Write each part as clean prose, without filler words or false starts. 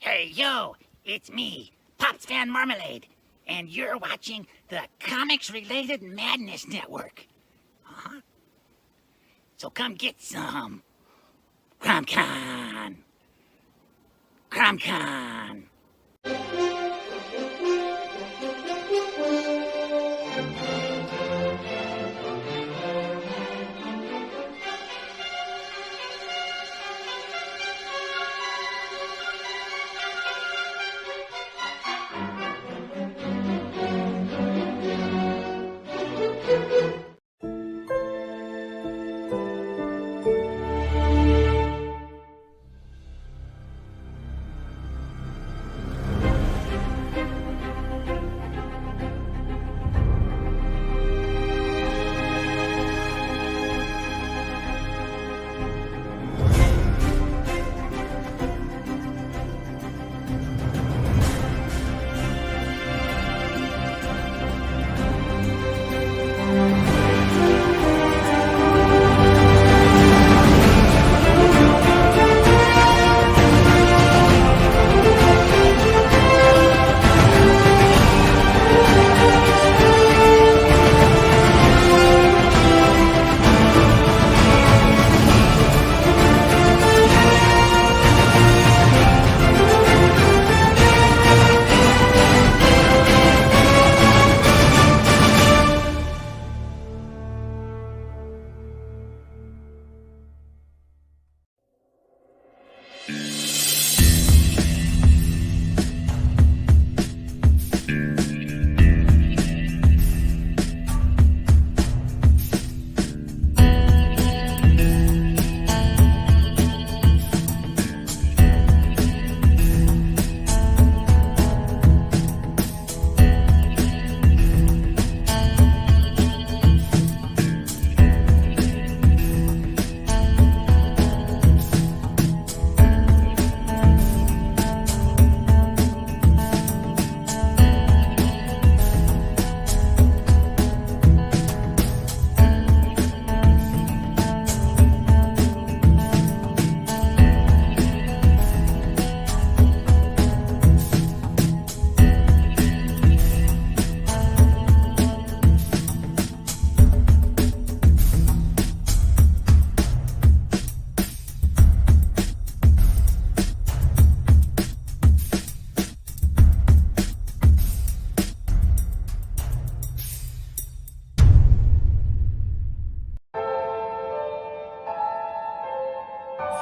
Hey, yo, it's me, Pops Van Marmalade, and you're watching the Comics-Related Madness Network. Uh-huh. So come get some. CromCon. CromCon.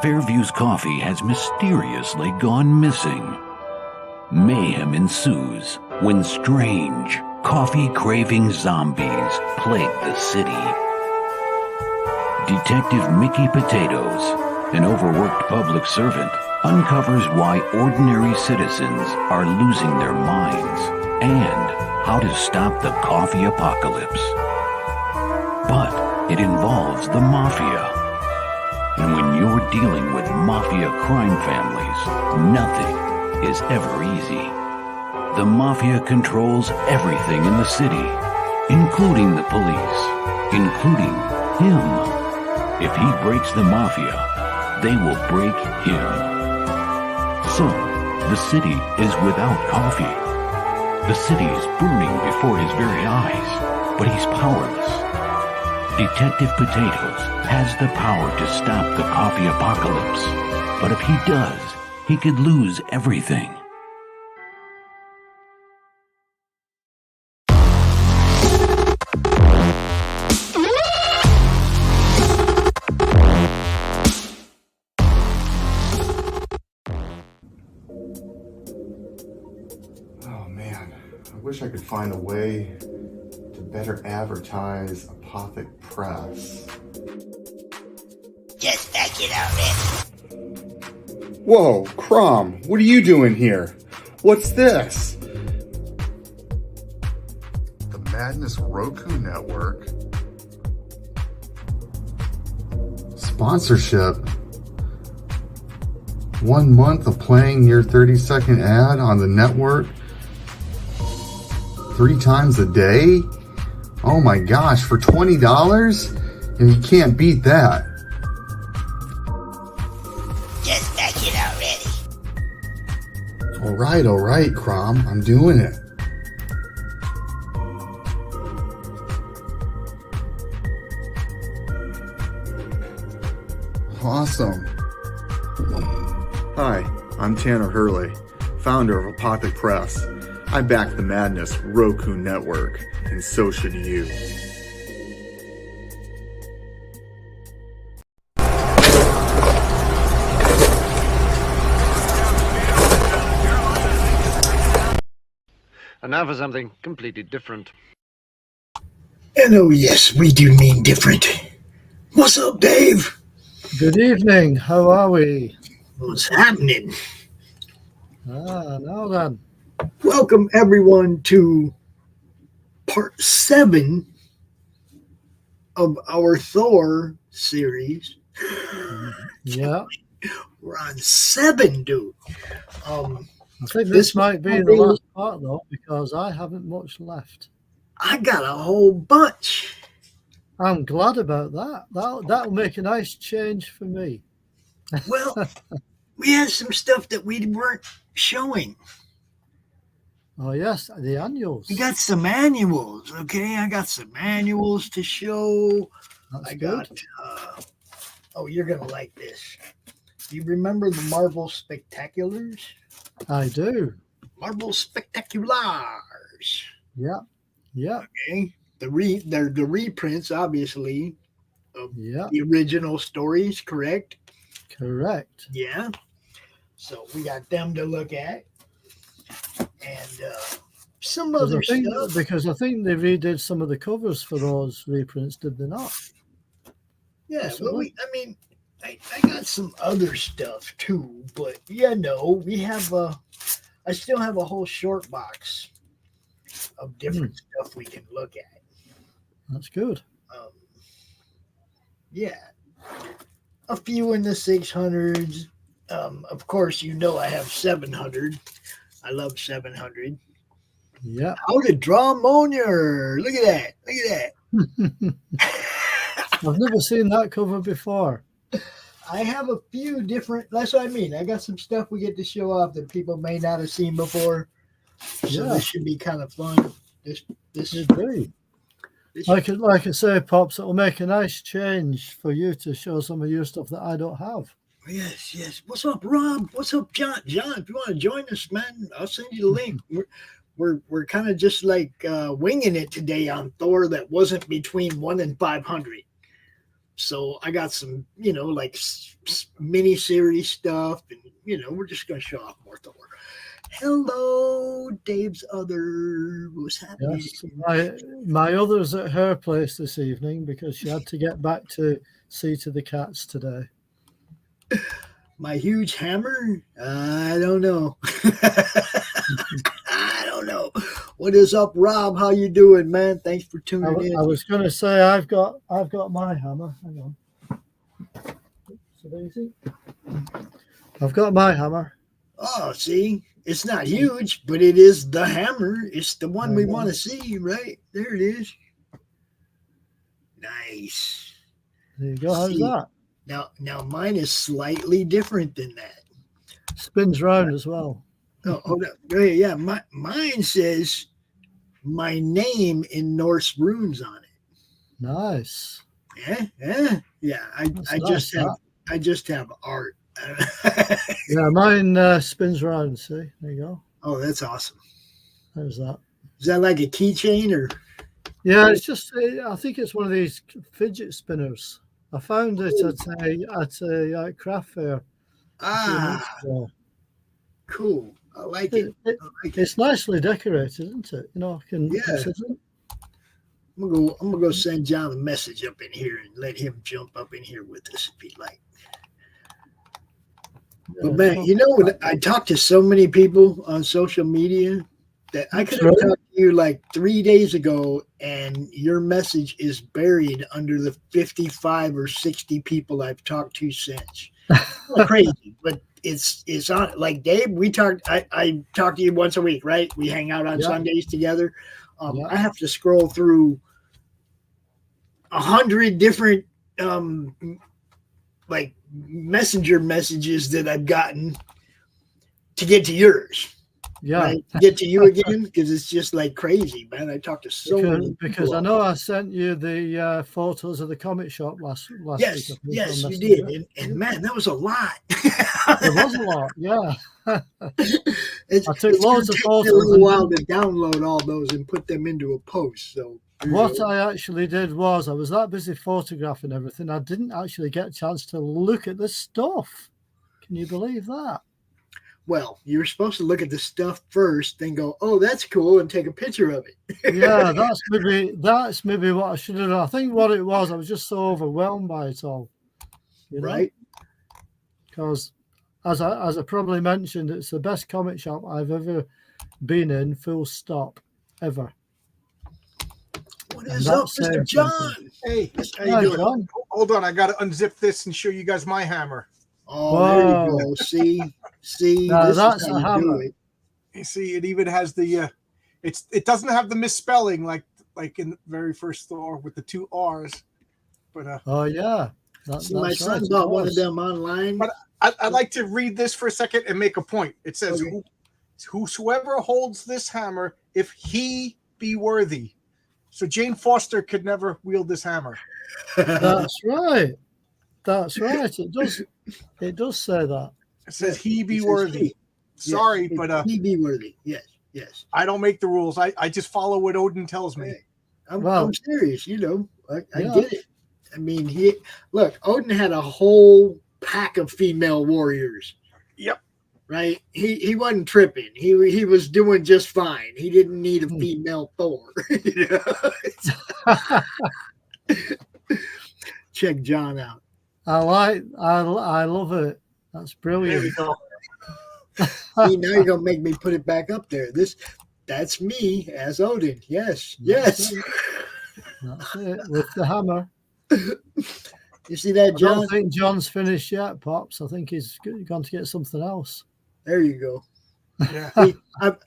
Fairview's coffee has mysteriously gone missing. Mayhem ensues when strange, coffee-craving zombies plague the city. Detective Mickey Potatoes, an overworked public servant, uncovers why ordinary citizens are losing their minds and how to stop the coffee apocalypse. But it involves the mafia. And when you're dealing with mafia crime families, nothing is ever easy. The mafia controls everything in the city, including the police, including him. If he breaks the mafia, they will break him. So, the city is without coffee. The city is burning before his very eyes, but he's powerless. Detective Potatoes has the power to stop the coffee apocalypse, but if he does, he could lose everything. Oh man, I wish I could find a way to better advertise Apothic Press. Just back it already. Whoa, Crom, what are you doing here? What's this? The Madness Roku Network? Sponsorship? 1 month of playing your 30-second ad on the network 3 times a day? Oh my gosh, for $20? And you can't beat that. Just back it already. All right, Crom. I'm doing it. Awesome. Hi, I'm Tanner Hurley, founder of Apothic Press. I back the Madness Roku network, and so should you. And now for something completely different. And oh yes, we do mean different. What's up, Dave? Good evening. How are we? What's happening? Now then. Welcome everyone to part 7 of our Thor series. Yeah. We're on 7, dude. I think this might be the last part though, because I haven't much left. I got a whole bunch. I'm glad about that. That'll make a nice change for me. Well, we had some stuff that we weren't showing. Oh yes, the annuals. We got some annuals, okay? I got some annuals to show. That's got, good. oh, you're going to like this. Do you remember the Marvel Spectaculars? I do. Marvel Spectaculars. Yeah. Yeah. Okay. They're the reprints, obviously, of Yeah. the original stories, correct? Correct. Yeah. So we got them to look at. And some other stuff. Because I think they redid some of the covers for those reprints, did they not? Yeah, well, I got some other stuff too, but we have I still have a whole short box of different stuff we can look at. That's good. Yeah, a few in the 600s. Of course, I have 700. I love 700. Yeah. How to draw ammonia. Look at that. Look at that. I've never seen that cover before. I have a few different. That's what I mean. I got some stuff we get to show off that people may not have seen before. So this should be kind of fun. This should be. Like I say, Pops, it'll make a nice change for you to show some of your stuff that I don't have. Yes. What's up, Rob? What's up, John? John, if you want to join us, man, I'll send you the link. We're kind of just like winging it today on Thor that wasn't between 1 and 500. So I got some, like mini series stuff, and we're just gonna show off more Thor. Hello, Dave's other. What's happening? Yes, my other's at her place this evening because she had to get back to see to the cats today. My huge hammer? I don't know. I don't know. What is up, Rob? How you doing, man? Thanks for tuning in. I was going to say I've got my hammer. Hang on. So easy. I've got my hammer. Oh, see, it's not huge, but it is the hammer. It's the one we want to see, right? There it is. Nice. There you go. How's that? Now mine is slightly different than that. Spins round as well. Oh, hold up. Yeah, mine says my name in Norse runes on it. Nice. Yeah. I just have art. Yeah, mine spins round. See, there you go. Oh, that's awesome. How's that? Is that like a keychain or? Yeah, it's just. I think it's one of these fidget spinners. I found it at a craft fair. Cool. I like it. It's nicely decorated, isn't it? I can. Yeah. I'm gonna go send John a message up in here and let him jump up in here with us if he'd like. But man, I talked to so many people on social media that I could have talked to you like 3 days ago, and your message is buried under the 55 or 60 people I've talked to since. Crazy, but it's on. Like Dave, I talk to you once a week, right? We hang out on Sundays together. I have to scroll through 100 different like messenger messages that I've gotten to get to yours. Yeah. Right? Get to you again because it's just like crazy, man. I talked to so many because people. I know I sent you the photos of the comic shop last Yes, week. yes, you did, and man, that was a lot. There was a lot, yeah. It's, I took it's loads gonna of take me a photos. little while to download all those and put them into a post. So what I actually did was I was that busy photographing everything, I didn't actually get a chance to look at the stuff. Can you believe that? Well, you were supposed to look at the stuff first, then go, "Oh, that's cool," and take a picture of it. Yeah, that's maybe what I should have done. I think what it was, I was just so overwhelmed by it all, you know? Right? Because as I probably mentioned, it's the best comic shop I've ever been in, full stop, ever. What is up, Mr. John? Hey, how you Hi, doing? John. Hold on, I got to unzip this and show you guys my hammer. Oh, there you go. See, Now, this that's is a how you hammer. do it. You see, it even has the it doesn't have the misspelling like in the very first Thor with the 2 R's, but Oh yeah. See, my son bought one of them online. But I'd like to read this for a second and make a point. It says, Okay. "Whosoever holds this hammer, if he be worthy." So Jane Foster could never wield this hammer. That's right. That's right. It does say that. It says he be It says worthy. he. Sorry, Yes, but he be worthy. Yes. I don't make the rules. I just follow what Odin tells me. Hey, I'm Well, serious. You know, I yeah. get it. I mean, Odin had a whole pack of female warriors. Yep. Right? He wasn't tripping. He was doing just fine. He didn't need a female Thor. You know? Check John out. I love it. That's brilliant. There we go. See, now you're gonna make me put it back up there. That's me as Odin. Yes. That's it. With the hammer. You see that, I John? don't think John's finished yet, Pops. I think he's gone to get something else. There you go. Yeah. See,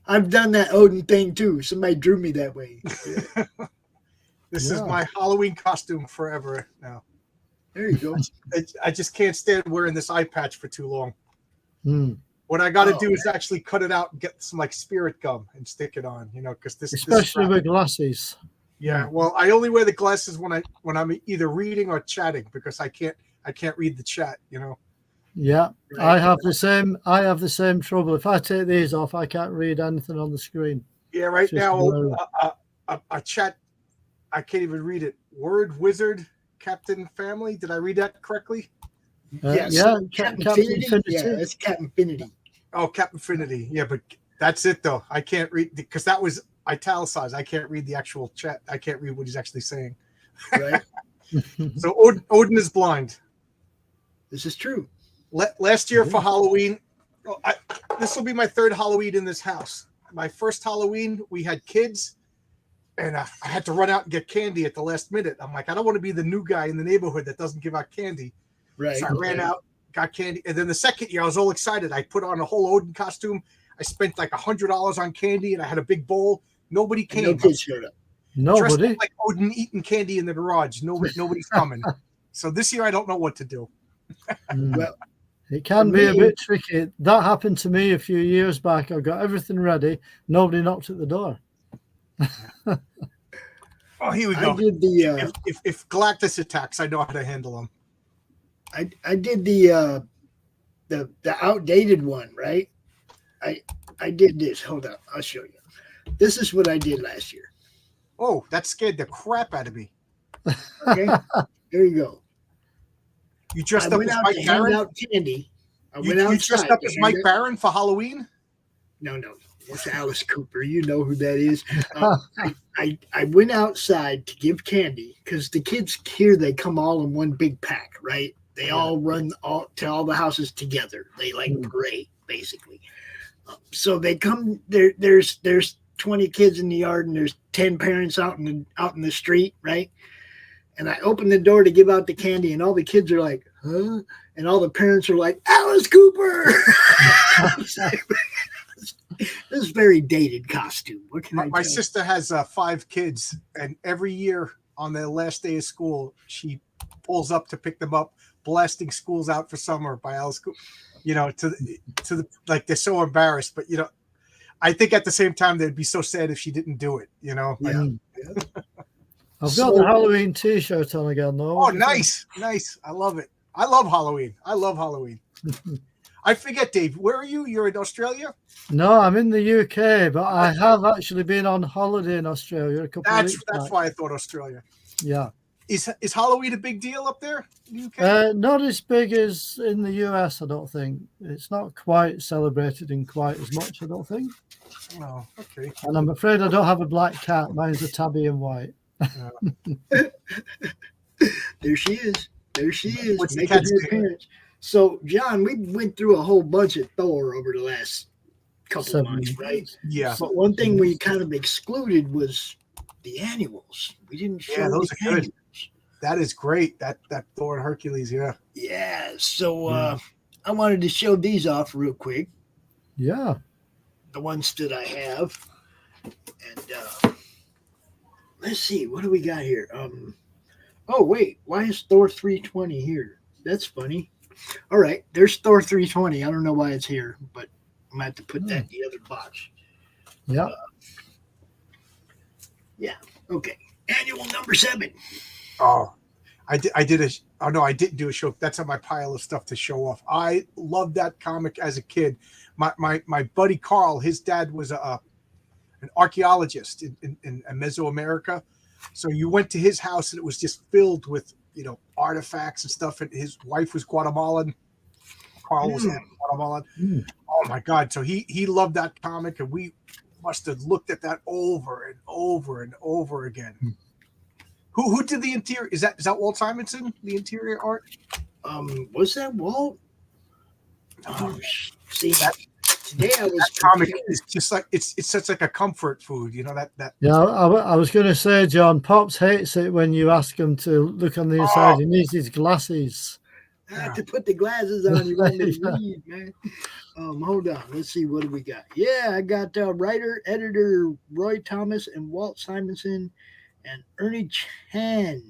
I've done that Odin thing too. Somebody drew me that way. This is my Halloween costume forever now. There you go. I just can't stand wearing this eye patch for too long. Hmm. What I got to do is actually cut it out and get some like spirit gum and stick it on, because Especially with glasses. Yeah, well, I only wear the glasses when I'm either reading or chatting because I can't read the chat, Yeah, Right. I have the same trouble. If I take these off, I can't read anything on the screen. Yeah, right It's just now blurry. a chat, I can't even read it. Word Wizard Captain Family. Did I read that correctly? Yeah, Captain Captain Infinity. Infinity. Yeah, that's Captain Infinity. Oh, Captain Infinity. Yeah, but that's it though. I can't read because that was italicized. I can't read the actual chat. I can't read what he's actually saying. Right. So Odin is blind. This is true. Last year for Halloween, this will be my 3rd Halloween in this house. My first Halloween, we had kids, and I had to run out and get candy at the last minute. I'm like, I don't want to be the new guy in the neighborhood that doesn't give out candy. Right. So I ran out, got candy. And then the second year, I was all excited. I put on a whole Odin costume. I spent like $100 on candy, and I had a big bowl. Nobody And came. no kids showed up. Dressed Nobody. up like Odin eating candy in the garage. Nobody's coming. So this year, I don't know what to do. Well, It can for be a me- bit tricky. That happened to me a few years back. I got everything ready. Nobody knocked at the door. Oh, here we I go. did the If Galactus attacks, I know how to handle him. I did the outdated one, right? I did this. Hold up, I'll show you. This is what I did last year. Oh, that scared the crap out of me. Okay, there you go. You dressed I up went as out Mike to hand Barron? out candy. I You went outside. dressed up to as hand Mike out- Barron for Halloween? No, it's Alice Cooper. You know who that is. I went outside to give candy because the kids here, they come all in one big pack, right? They all run to all the houses together. They like parade, basically. So they come there. There's 20 kids in the yard, and there's 10 parents out in the street, right? And I open the door to give out the candy, and all the kids are like, "Huh?" And all the parents are like, "Alice Cooper." This is very dated costume. What can I My tell you? sister has 5 kids, and every year on their last day of school, she pulls up to pick them up, blasting schools out for summer by Alice Cooper. To the like they're so embarrassed, but I think at the same time they'd be so sad if she didn't do it. You know. Yeah. I've got the Halloween T-shirt on again, though. Oh, nice. I love it. I love Halloween. I forget, Dave. Where are you? You're in Australia? No, I'm in the UK, but I have actually been on holiday in Australia a couple of weeks That's back. why I thought Australia. Yeah. Is Halloween a big deal up there in the UK? Not as big as in the US, I don't think. It's not quite celebrated in quite as much, I don't think. Oh, okay. And I'm afraid I don't have a black cat. Mine's a tabby and white. There she is. What's the making cat's her name? appearance. So, John, we went through a whole bunch of Thor over the last couple of 7 months, right? years. Yeah. But one thing we kind of excluded was the annuals. We didn't show those the are good. annuals. That is great. That Thor and Hercules, yeah. Yeah. So I wanted to show these off real quick. Yeah. The ones that I have. And let's see, what do we got here? Oh wait, why is Thor 320 here? That's funny. All right, there's Thor 320. I don't know why it's here, but I'm gonna have to put that in the other box. Yeah. Yeah. Okay. Annual number 7. Oh, I didn't do a show. That's on my pile of stuff to show off. I loved that comic as a kid. My buddy Carl, his dad was an archaeologist in Mesoamerica. So you went to his house and it was just filled with, artifacts and stuff. And his wife was Guatemalan. Carl was Guatemalan. Oh my God. So he loved that comic, and we must have looked at that over and over and over again. Who did the interior? Is that Walt Simonson, the interior art? Was that Walt? See that today I was That comic is just like it's such like a comfort food, that. Yeah, I was going to say, John, Pops hates it when you ask him to look on the inside. He needs his glasses. I have to put the glasses on. You want me to read, man? Hold on. Let's see. What do we got? Yeah, I got writer, editor Roy Thomas and Walt Simonson and Ernie Chan.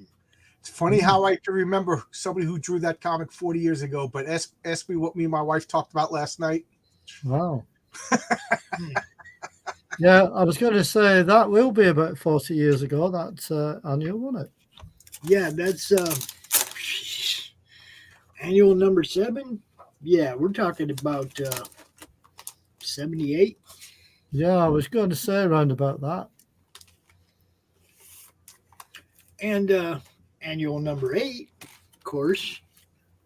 It's funny how I can remember somebody who drew that comic 40 years ago, but ask me what me and my wife talked about last night. Wow. Yeah, I was going to say that will be about 40 years ago. That's annual, wasn't it? Yeah, that's annual number 7. Yeah, we're talking about 78. Yeah, I was going to say around about that. And annual number 8, of course,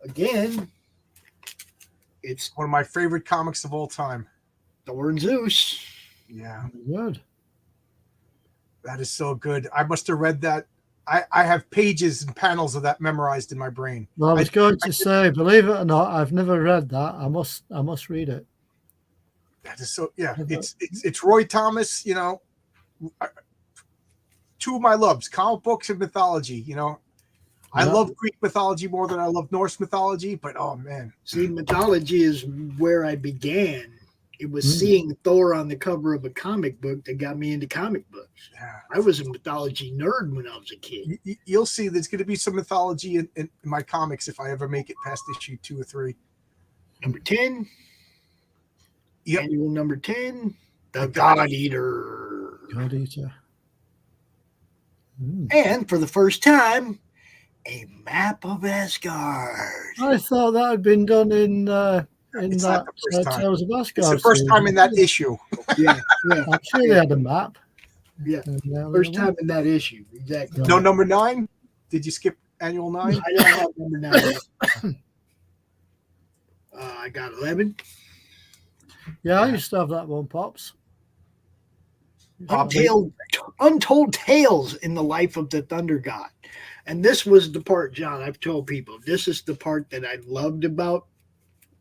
again, it's One of my favorite comics of all time. Thor and Zeus. Yeah, Good. that is so good. I must have read that. I have pages and panels of that memorized in my brain. Well, I was going to say, believe it or not, I've never read that. I must read it. That is so. Yeah, it's Roy Thomas. Two of my loves: comic books and mythology. I love Greek mythology more than I love Norse mythology. But oh man, See, mythology is where I began. It was seeing Thor on the cover of a comic book that got me into comic books. yeah. I was a mythology nerd when I was a kid. You'll see. There's going to be some mythology in my comics if I ever make it past issue 2 or 3. Number 10. Yep. Annual number 10. The God Eater. God Eater. And for the first time, a map of Asgard. I thought that had been done in It's that not the first time. Tales of Asgard. It's the first series. time in that issue. Yeah. I'm sure they had a map. Yeah. And, First time in that issue. Exactly. No, number 9. Did you skip annual 9? I don't have number 9. I got 11. Yeah, I used to have that one, Pops. Untold tales in the life of the Thunder God. And this was the part, John, I've told people, this is the part that I loved about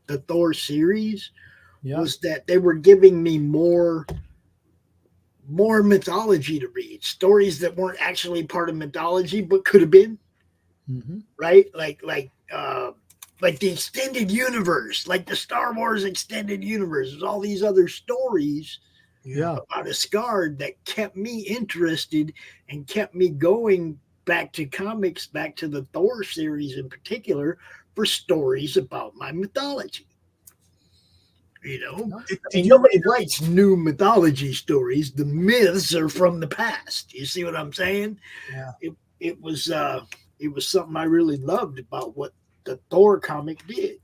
the Thor series, was that they were giving me more mythology to read, stories that weren't actually part of mythology, but could have been, right? Like the extended universe, like the Star Wars extended universe. There's all these other stories about Asgard that kept me interested and kept me going back to comics, back to the Thor series in particular, for stories about my mythology. You know, Did I mean, you nobody writes new mythology stories. The myths are from the past. You see what I'm saying? Yeah. It was something I really loved about what the Thor comic did.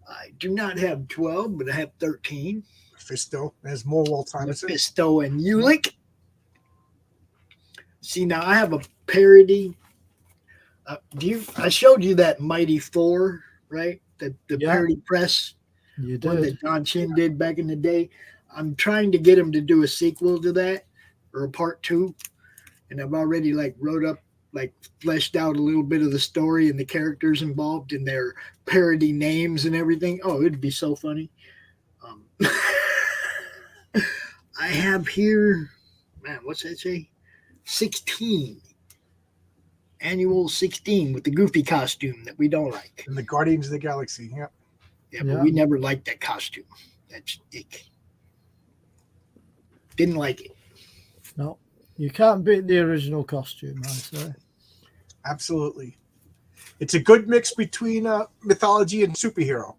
I do not have 12, but I have 13. Mephisto has more Walt Simonson. Mephisto and Ulick. See, now I have a parody. I showed you that Mighty Thor, right? The parody press You one did. that Don Chin did back in the day. I'm trying to get him to do a sequel to that or a part 2. And I've already wrote up, fleshed out a little bit of the story and the characters involved in their parody names and everything. Oh, it'd be so funny. I have here, man, what's that say? 16. Annual 16 with the goofy costume that we don't like. And the Guardians of the Galaxy. Yeah. Yeah, but we never liked that costume. That's ick. Didn't like it. No, you can't beat the original costume, I say. Absolutely. It's a good mix between mythology and superhero.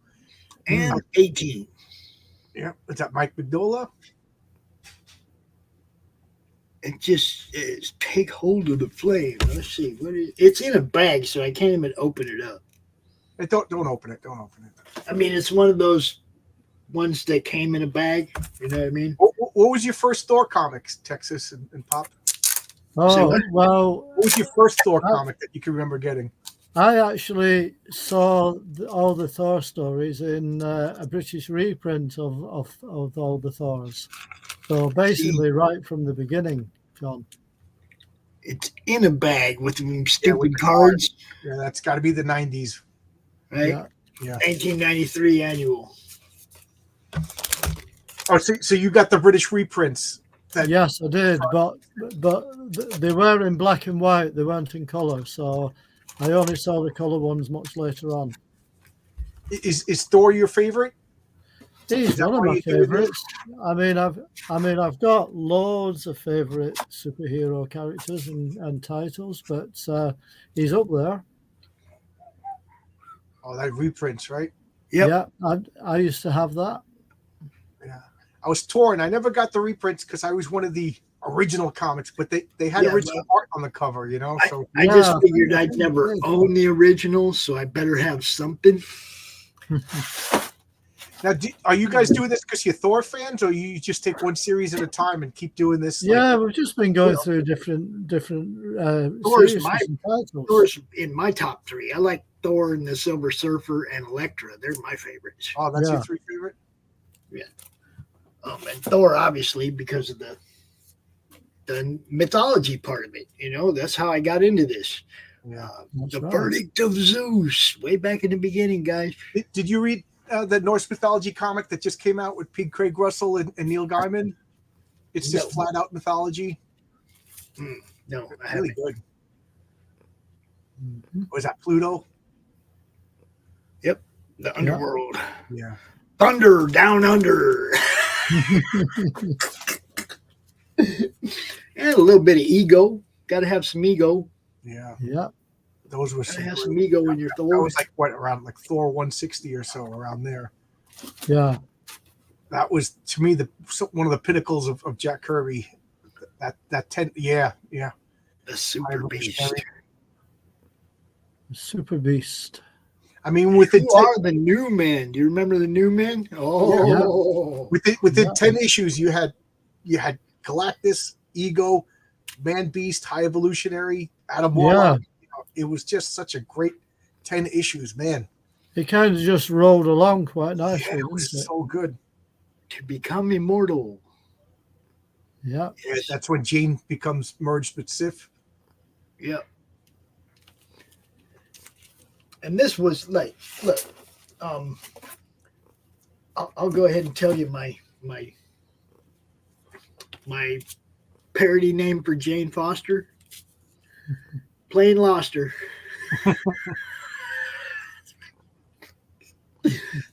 And 18. Yeah. Is that Mike Mignola? And just take hold of the flame. Let's see. It's in a bag, so I can't even open it up. Hey, don't open it. Don't open it. I mean, it's one of those ones that came in a bag. You know what I mean? What was your first Thor comics, Texas and Pop? Oh, well. What was your first Thor comic that you can remember getting? I actually saw all the Thor stories in a British reprint of all the Thors. So basically, right from the beginning, John. It's in a bag with stupid cards. Yeah, that's got to be the 90s. Right? Yeah. 1993 annual. Oh, so you got the British reprints. Yes, I did, but they were in black and white. They weren't in color, so I only saw the color ones much later on. Is Thor your favorite? He's one of my favorites. I mean, I've got loads of favorite superhero characters and titles, but he's up there. Oh, that reprints, right? Yep. Yeah, I used to have that. Yeah, I was torn. I never got the reprints because I was one of the original comics, but they had original art on the cover, you know. So I just figured I'd never own the original, so I better have something. Now, are you guys doing this because you're Thor fans, or you just take one series at a time and keep doing this? Yeah, we've just been going through different Thor's series and titles. Thor's in my top 3. I like Thor and the Silver Surfer and Elektra. They're my favorites. Oh, that's your 3 favorite? Yeah. And Thor, obviously, because of the mythology part of it. You know, that's how I got into this. Yeah. The Verdict of Zeus, way back in the beginning, guys. Did you read the Norse mythology comic that just came out with P. Craig Russell and Neil Gaiman? It's just flat out mythology. No, it's really good. Was that Pluto? Yep, the underworld. Yeah, thunder down under. And a little bit of ego. Got to have some ego. Yeah. Those were some ego in your Thor. That was around Thor 160 or so, around there. Yeah. That was, to me, one of the pinnacles of Jack Kirby. That 10, yeah. The Super Beast. Super Beast. I mean, with you are the New Man. Do you remember the New Man? Oh, yeah. Within 10 issues, you had Galactus, Ego, Man Beast, High Evolutionary, Adam Warlock. It was just such a great 10 issues, man. It kind of just rolled along quite nicely. Yeah, it was so good. To become immortal. Yeah. That's when Jane becomes merged with Sif. Yep. And this was look, I'll go ahead and tell you my parody name for Jane Foster. Plain lost her.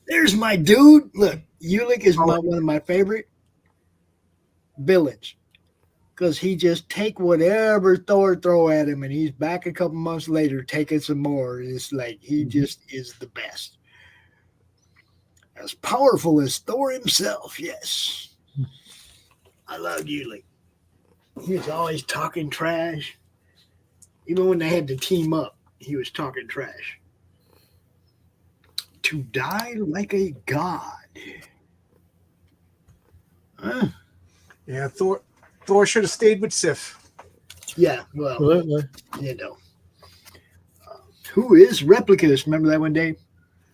There's my dude. Look, Ulick is one of my favorite villains because he just take whatever Thor throw at him, and he's back a couple months later taking some more. It's like he just is the best. As powerful as Thor himself, yes. I loved Ulick. He was always talking trash. Even when they had to team up, he was talking trash. To die like a god. Huh? Yeah, Thor should have stayed with Sif. Yeah, well, Absolutely. you know. Who is Replicas? Remember that one, Dave?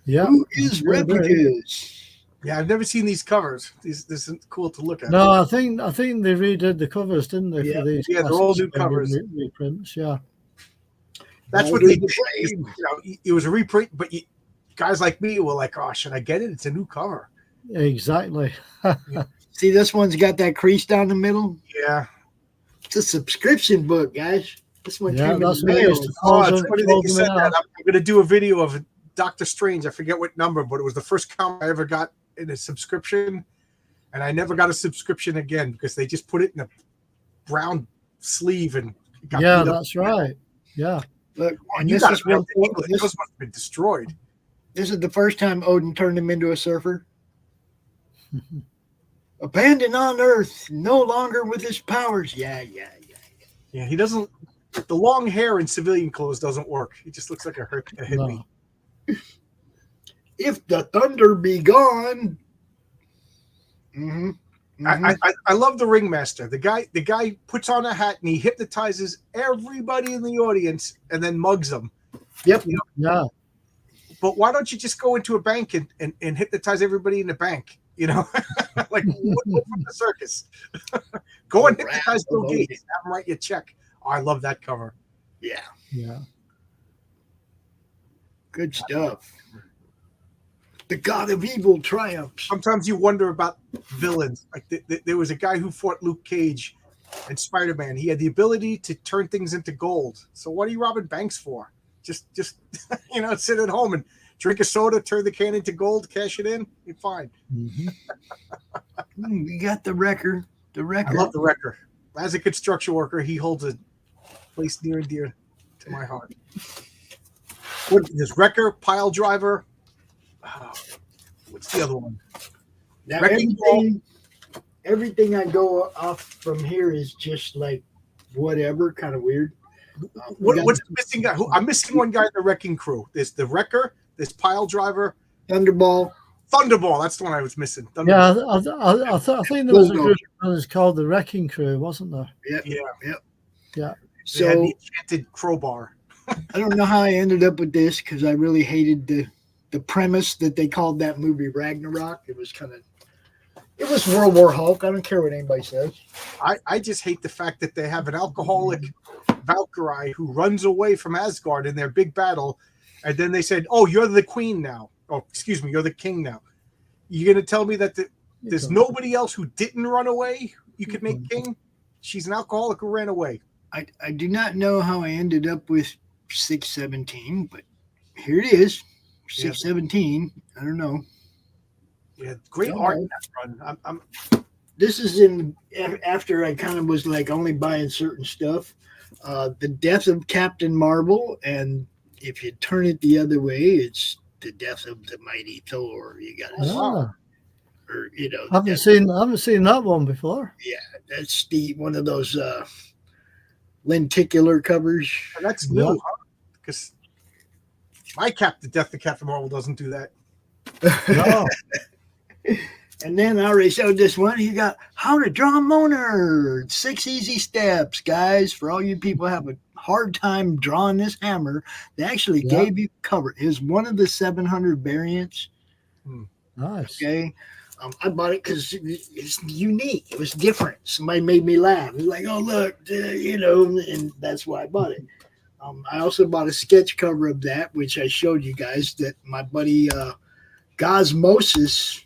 Yeah. Who is Replicas? Yeah, I've never seen these covers. This is cool to look at. No, I think they redid the covers, didn't they? Yeah. For these? Yeah, they're all new classic covers. reprints. Yeah. That's what Baldur they the did. Brave. It was a reprint, but guys like me were like, "Oh, should I get it? It's a new cover." Exactly. See, this one's got that crease down the middle. Yeah. It's a subscription book, guys. This one Yeah, came in that's the what I mail. used to Oh, call it's them. funny that you said that. I'm going to do a video of Doctor Strange. I forget what number, but it was the first comic I ever got in a subscription, and I never got a subscription again because they just put it in a brown sleeve and got Yeah, beat up. that's right. Yeah. Look, and You this got is it mailed to one. England. Those must have been destroyed. This is the first time Odin turned him into a surfer. Abandoned on Earth, no longer with his powers. Yeah. Yeah, he doesn't. The long hair in civilian clothes doesn't work. He just looks like a hippie. No. If the thunder be gone. I love the ringmaster. The guy puts on a hat and he hypnotizes everybody in the audience and then mugs them. Yep. You know? Yeah. But why don't you just go into a bank and hypnotize everybody in the bank? You know, like Woodward from the circus. Go and hypnotize Bill Gates. Have him write you a check. Oh, I love that cover. Yeah. Yeah. Good stuff. The god of evil triumphs. Sometimes you wonder about villains. Like there was a guy who fought Luke Cage and Spider-Man. He had the ability to turn things into gold. So what are you robbing banks for? Just sit at home and drink a soda, turn the can into gold, cash it in. You're fine. Mm-hmm. We got the wrecker. The wrecker. I love the wrecker. As a construction worker, he holds a place near and dear to my heart. There's wrecker, pile driver. What's the other one? Now, Wrecking everything I go off from here is just like whatever, kind of weird. What's the missing guy? I'm missing one guy in the wrecking crew. There's the wrecker, there's pile driver, Thunderball. That's the one I was missing. Yeah, I think there was a group that was called the Wrecking Crew, wasn't there? Yep. So they had So the enchanted crowbar. I don't know how I ended up with this because I really hated the premise that they called that movie Ragnarok. It was World War Hulk. I don't care what anybody says. I just hate the fact that they have an alcoholic Valkyrie who runs away from Asgard in their big battle, and then they said, "Oh, you're the queen now." Oh, excuse me, you're the king now. You're going to tell me that there's nobody else who didn't run away you could make king? She's an alcoholic who ran away. I do not know how I ended up with 617, but here it is. 617. I don't know. Yeah, great art in that run. This is after I kind of was like only buying certain stuff. The Death of Captain Marvel, and if you turn it the other way, it's the Death of the Mighty Thor. You got to or I haven't seen that one before. Yeah, that's one of those lenticular covers. And that's new, because my Death of Captain Marvel doesn't do that. No. And then I already showed this one. You got How to Draw Moner. 6 easy steps, guys. For all you people who have a hard time drawing this hammer, they actually gave you cover. It's one of the 700 variants. Nice. Okay. I bought it because it's unique. It was different. Somebody made me laugh. It was like, oh, look, and that's why I bought it. I also bought a sketch cover of that, which I showed you guys that my buddy Gosmosis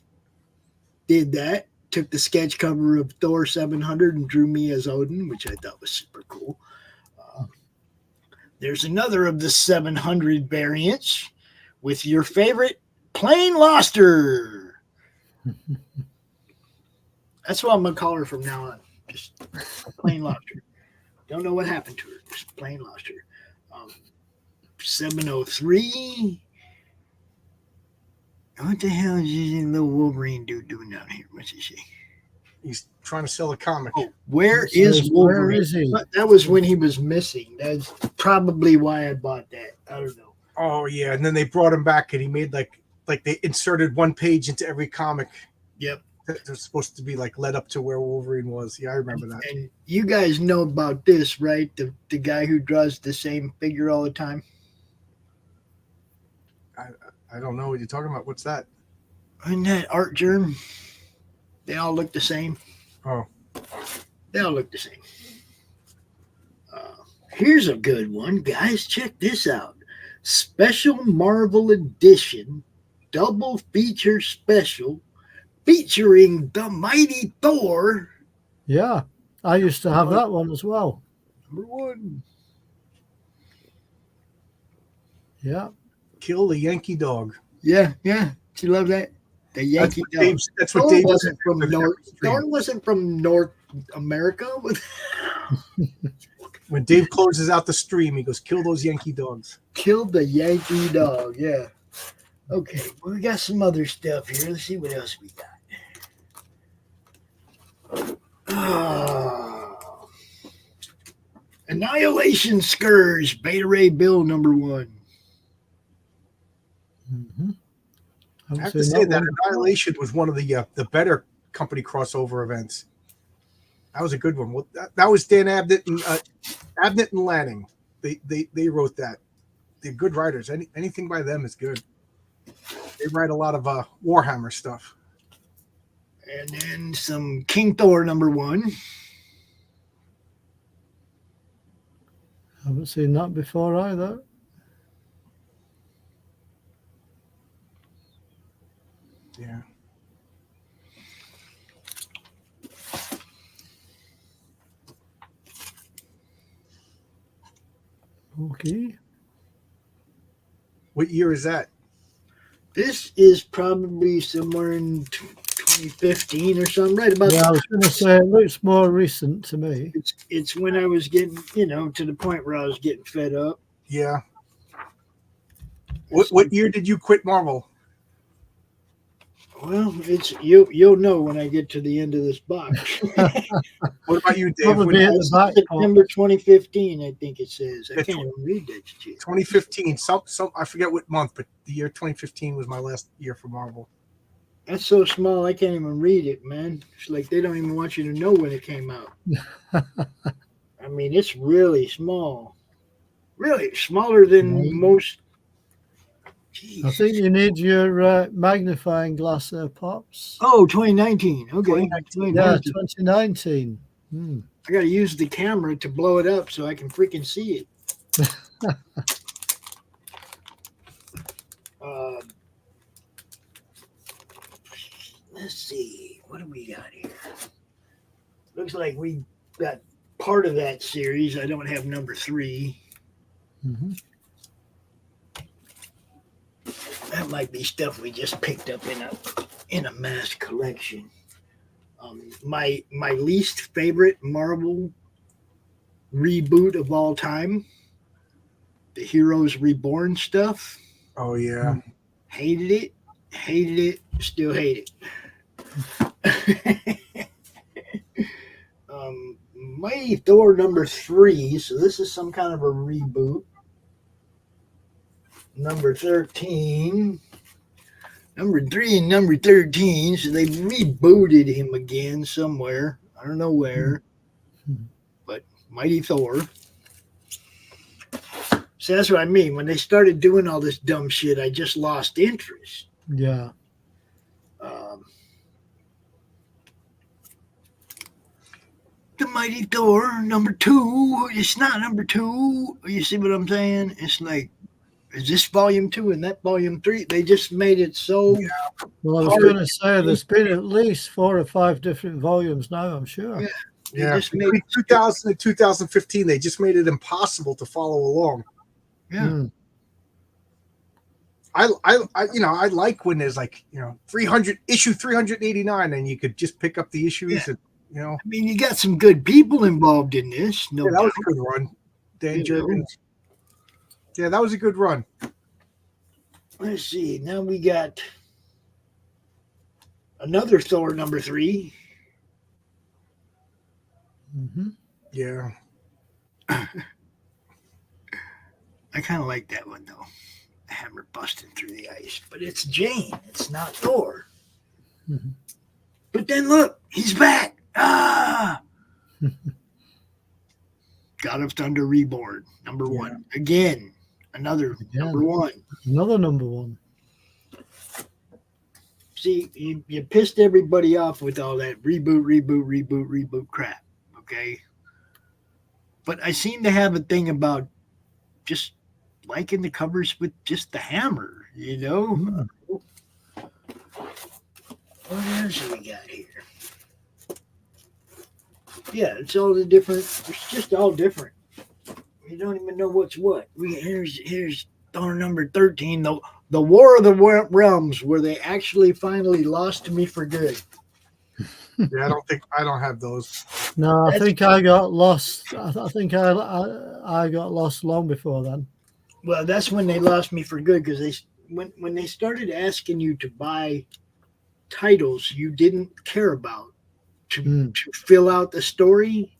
did that. Took the sketch cover of Thor 700 and drew me as Odin, which I thought was super cool. There's another of the 700 variants with your favorite Plain Loster. That's what I'm going to call her from now on. Just Plain Loster. Don't know what happened to her. Just Plain Loster. 703. What the hell is this little Wolverine dude doing down here? What's he say? He's trying to sell a comic. Oh, where So is Wolverine? where is he? That was when he was missing. That's probably why I bought that. I don't know. Oh yeah, and then they brought him back, and he made like they inserted one page into every comic. Yep. They're supposed to be like led up to where Wolverine was. Yeah, I remember that. And you guys know about this, right? The guy who draws the same figure all the time. I don't know what you're talking about. What's that? Isn't that Art Germ? They all look the same. Oh. They all look the same. Here's a good one, guys. Check this out. Special Marvel Edition, double feature special, featuring the mighty Thor. Yeah, I used to have that one as well. Number 1. Yeah. Kill the Yankee dog. Yeah. Do you love that? The Yankee dog. That's what Thor Dave wasn't from said. North. Thor wasn't from North America. When Dave closes out the stream, he goes, "Kill those Yankee dogs." Killed the Yankee dog. Yeah. Okay. Well, we got some other stuff here. Let's see what else we got. Annihilation Scourge, Beta Ray Bill number 1. Mm-hmm. I have to say that Annihilation was one of the better company crossover events. That was a good one. Well, that was Dan Abnett and Lanning. They wrote that. They're good writers. Anything by them is good. They write a lot of Warhammer stuff. And then some King Thor number 1. Haven't seen that before either. Yeah. Okay. What year is that? This is probably somewhere in 2015 or something, right about. Yeah, I was going to say it looks more recent to me. It's when I was getting, to the point where I was getting fed up. Yeah. What year did you quit Marvel? Well, it's you'll know when I get to the end of this box. What about you, Dave? Probably at the back. September 2015, I think it says. I can't even read that shit. 2015. Some I forget what month, but the year 2015 was my last year for Marvel. That's so small, I can't even read it, man. It's like they don't even want you to know when it came out. I mean, it's really small. Really smaller than most. Jeez. I think you need your magnifying glass there, Pops. Oh, 2019. Okay. 2019. Yeah, 2019. I got to use the camera to blow it up so I can freaking see it. Let's see. What do we got here? Looks like we got part of that series. I don't have number 3. Mm-hmm. That might be stuff we just picked up in a mass collection. My least favorite Marvel reboot of all time, the Heroes Reborn stuff. Oh yeah. Hated it, still hate it. Mighty Thor number 3, so this is some kind of a reboot. Number 13, number 3 and number 13, so they rebooted him again somewhere. I don't know where, but Mighty Thor. So that's what I mean. When they started doing all this dumb shit, I just lost interest. Yeah. The Mighty Thor number 2, it's not number 2. You see what I'm saying? It's like, is this volume 2 and that volume 3? They just made it so. Yeah. Well, I was going to say there's been at least 4 or 5 different volumes now, I'm sure. Yeah. Between 2000 and 2015, they just made it impossible to follow along. Yeah. I like when there's 300 issue 389, and you could just pick up the issues and. I mean, you got some good people involved in this. No, that was a good run. Dan Jurgens. Yeah, that was a good run. Let's see. Now we got Another Thor number 3. Mm-hmm. Yeah. I kind of like that one though. The hammer busting through the ice, but it's Jane. It's not Thor. Mm-hmm. But then look, he's back. Ah! God of Thunder Reborn, number 1. Again, another number 1. Another number 1. See, you pissed everybody off with all that reboot crap, okay? But I seem to have a thing about just liking the covers with just the hammer, you know? What else do we got here? Yeah, it's all the different. It's just all different. You don't even know what's what. Here's Thor number 13, the War of the Realms, where they actually finally lost to me for good. Yeah, I don't have those. No, I think I got lost. I think I got lost long before then. Well, that's when they lost me for good, because when they started asking you to buy titles you didn't care about to fill out the story.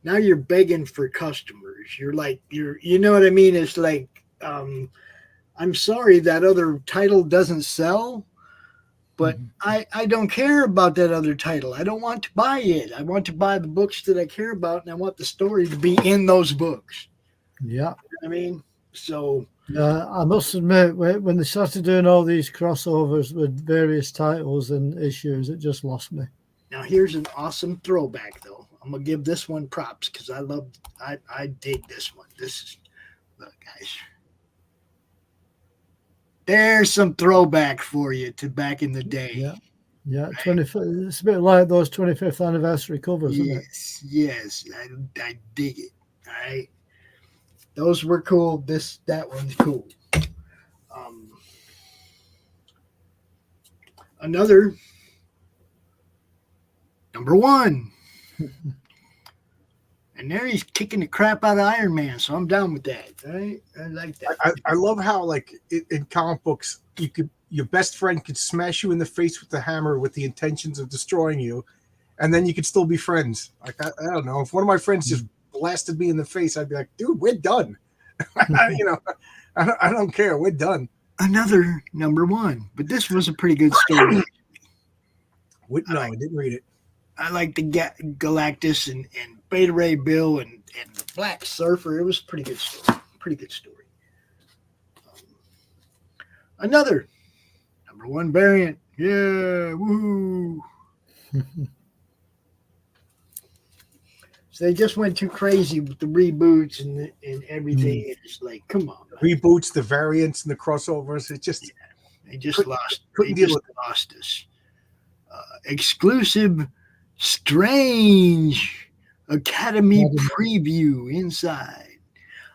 Now you're begging for customers. You know what I mean? It's like, I'm sorry that other title doesn't sell, but I don't care about that other title. I don't want to buy it. I want to buy the books that I care about, and I want the story to be in those books. Yeah. You know what I mean? So I must admit, when they started doing all these crossovers with various titles and issues, it just lost me. now here's an awesome throwback, though. I'm gonna give this one props because I dig this one. Look, guys. There's some throwback for you to back in the day. Yeah. Yeah, it's a bit like those 25th anniversary covers, isn't it? Yes, I dig it. All right. Those were cool. That one's cool. Another number 1. And there he's kicking the crap out of Iron Man, so I'm down with that. Right? I like that. I love how, like, in comic books, your best friend could smash you in the face with the hammer with the intentions of destroying you, and then you could still be friends. Like, I don't know, if one of my friends just blasted me in the face, I'd be like, dude, we're done. You know, I don't care. We're done. Another number 1, but this was a pretty good story. I didn't read it. I like the Galactus and Beta Ray Bill and the Black Surfer. It was a pretty good story. Another number 1 variant. Yeah, woohoo. So they just went too crazy with the reboots and everything. It's like, come on. The reboots, the variants, and the crossovers. It just they just lost us. Exclusive Strange Academy preview inside.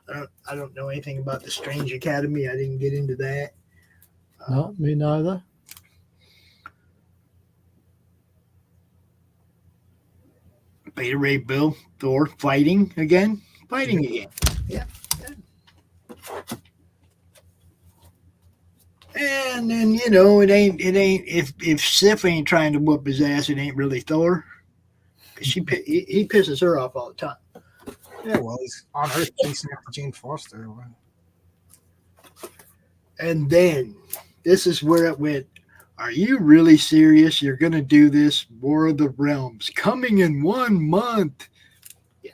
I don't know anything about the Strange Academy. I didn't get into that. No, me neither. Beta Ray Bill, Thor fighting again. Yeah. And then, you know, it ain't if Sif ain't trying to whoop his ass, it ain't really Thor. Because he pisses her off all the time. Yeah, well, he's on Earth chasing after Jane Foster. And then this is where it went. Are you really serious? You're going to do this? War of the Realms coming in 1 month. Yeah.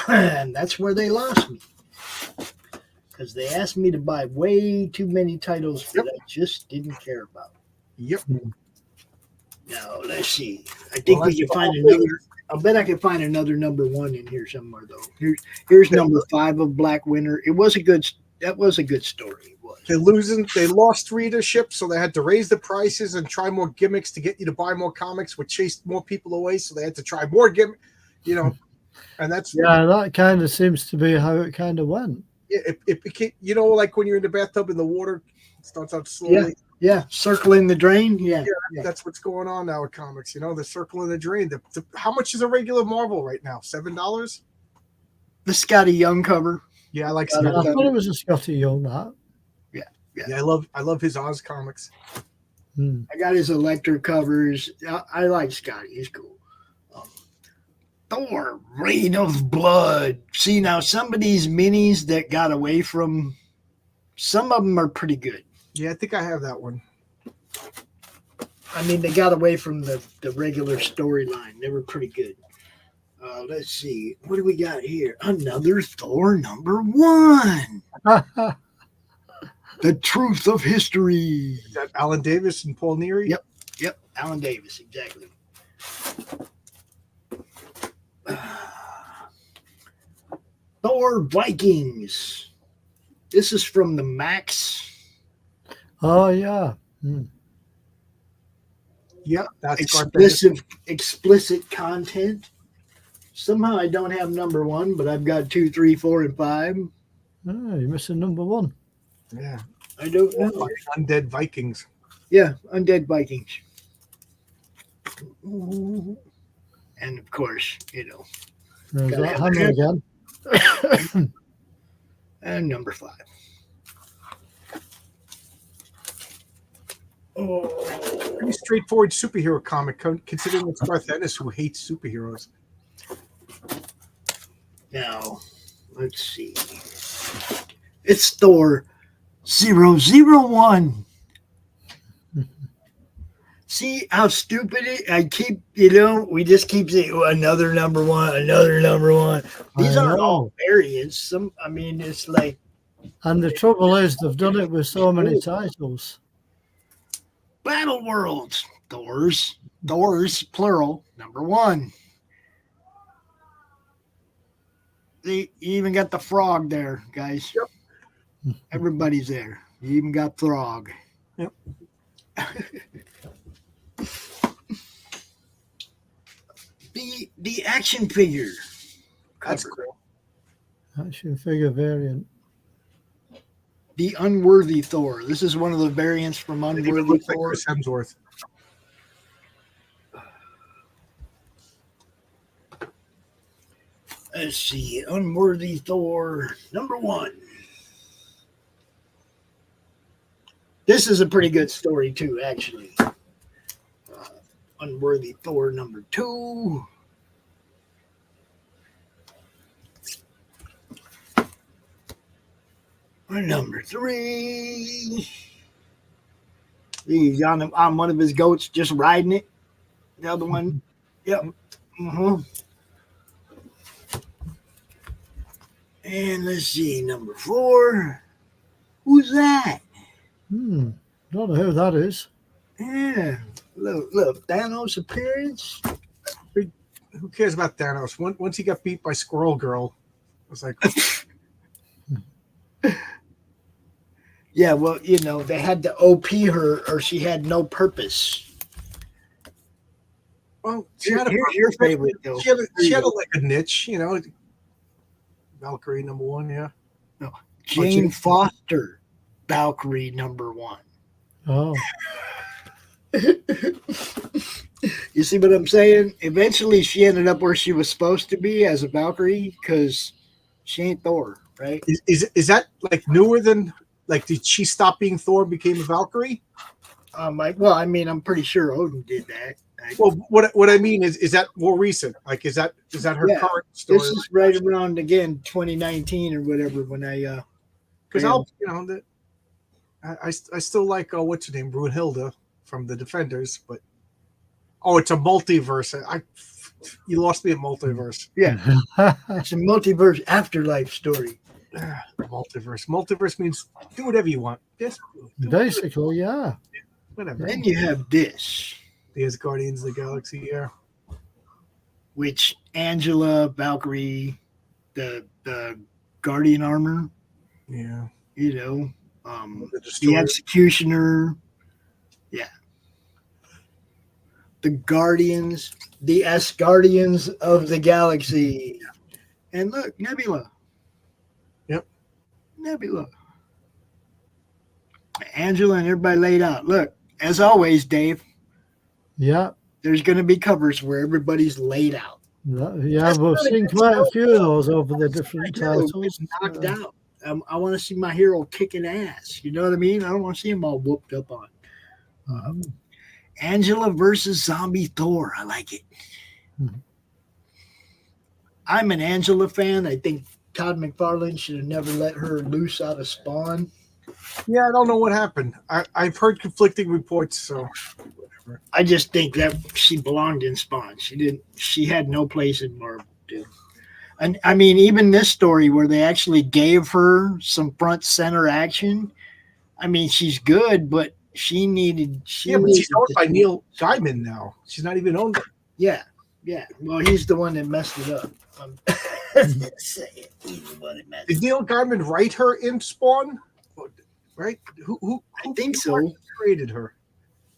And that's where they lost me. Because they asked me to buy way too many titles that I just didn't care about. Yep. Now, let's see. I think we can find another. I bet I can find another number 1 in here somewhere, though. Here's number 5 of Black Winter. That was a good story. They lost readership, so they had to raise the prices and try more gimmicks to get you to buy more comics, which chased more people away. So they had to try more gimmicks, you know, and that's that kind of seems to be how it kind of went. Yeah, it became, you know, like when you're in the bathtub and the water starts out slowly. Yeah, circling the drain. Yeah, that's what's going on now with comics. You know, the circle in the drain. How much is a regular Marvel right now? $7? The Scotty Young cover. Yeah, I like. I thought it was a Scotty Young. That. Yeah, I love his Oz comics. I got his Electra covers. I like Scotty. He's cool. Thor, Reign of Blood. See, now some of these minis that got away from, some of them are pretty good. Yeah, I think I have that one. I mean, they got away from the regular storyline. They were pretty good. Let's see. What do we got here? Another Thor #1. The Truth of History. Is that Alan Davis and Paul Neary? Yep. Alan Davis, exactly. Thor Vikings. This is from the Max. Oh, yeah. Yep, that's Explicit content. Somehow I don't have #1, but I've got 2, 3, 4, and 5. Oh, you're missing #1. Yeah. I don't know. Undead Vikings. Yeah, Undead Vikings. And of course, There's that hammer again. And #5. Oh, Pretty straightforward superhero comic, considering it's Garth Ennis who hates superheroes. now let's see. It's Thor 001. See how stupid I keep, we just keep saying another #1, another #1. These aren't all variants. It's like. And the trouble is, they've done it with so many titles. Battle Worlds, Thors, plural, #1. You even got the frog there, guys. Yep. Everybody's there. You even got Throg. Yep. The action figure. That's cover. cool. Action figure variant. The Unworthy Thor. This is one of the variants from It even Unworthy looks like Thor. Chris Hemsworth. Let's see. Unworthy Thor #1. This is a pretty good story, too, actually. Unworthy Thor #2. #3. He's on one of his goats, just riding it. The other one, yep. And let's see, #4. Who's that? Don't know who that is. Yeah, look, Thanos' appearance. Who cares about Thanos? Once he got beat by Squirrel Girl, I was like, yeah, well, they had to OP her or she had no purpose. well, Here's your favorite, though. She had a niche, Valkyrie #1, yeah. No, Jane Foster, Valkyrie #1. Oh. You see what I'm saying? Eventually, she ended up where she was supposed to be as a Valkyrie because she ain't Thor, right? Is that like newer than did she stop being Thor and became a Valkyrie? I'm pretty sure Odin did that. Well, what I mean is that more recent? Like, is that her current story? This is right around again 2019 or whatever when I because I still like what's her name, Brunhilde from the Defenders, but it's a multiverse. You lost me at multiverse. Yeah, it's a multiverse afterlife story. Multiverse means do whatever you want. Just Basically, yeah. Whatever. Then you have this, There's Guardians of the Galaxy, yeah. which Angela, Valkyrie, the Guardian armor, Yeah. the Destroyer. Executioner, yeah. The Guardians, the Guardians of the Galaxy. And look, Nebula. Yep. Nebula. Angela and everybody laid out. Look, as always, Dave, Yeah. there's going to be covers where everybody's laid out. Yeah, we've seen quite a few of those over the different titles. Knocked out. I want to see my hero kicking ass. You know what I mean? I don't want to see him all whooped up on. Angela versus Zombie Thor. I like it. I'm an Angela fan. I think Todd McFarlane should have never let her loose out of Spawn. Yeah, I don't know what happened. I've heard conflicting reports, so whatever. I just think that she belonged in Spawn. She had no place in Marvel, dude. And I mean, even this story where they actually gave her some front center action. I mean, she's good, but she needed. But she's owned by Neil Gaiman now. She's not even owned. Yeah. Well, he's the one that messed it up. He's the one that messed it up. Did Neil Gaiman write her in Spawn? Right? Who I think so. Created her?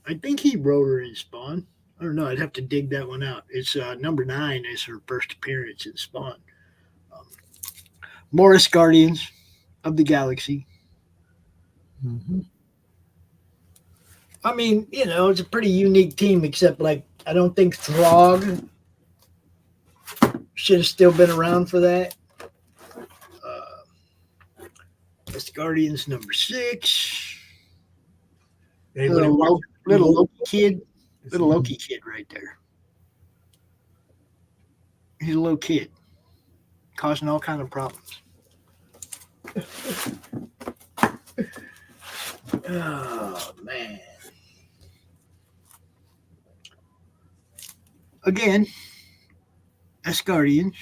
I think he wrote her in Spawn. I don't know. I'd have to dig that one out. It's number 9 is her first appearance in Spawn. Morris Guardians of the Galaxy. I mean, it's a pretty unique team, except like I don't think Throg should have still been around for that. That's Guardians number 6. Little Loki kid. Little Loki kid right there. He's a little kid. Causing all kind of problems. Oh, man. Again, that's Guardians.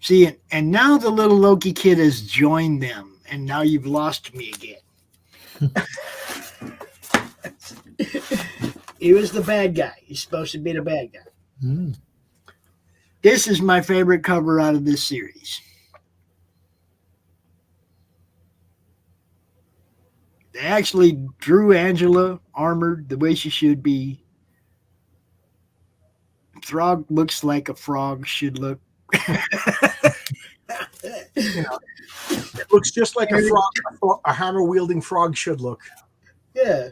See, and now the little Loki kid has joined them, and now you've lost me again. He was the bad guy. He's supposed to be the bad guy. This is my favorite cover out of this series. They actually drew Angela armored the way she should be. Throg looks like a frog should look. It looks just like a frog, a hammer-wielding frog should look. Yeah,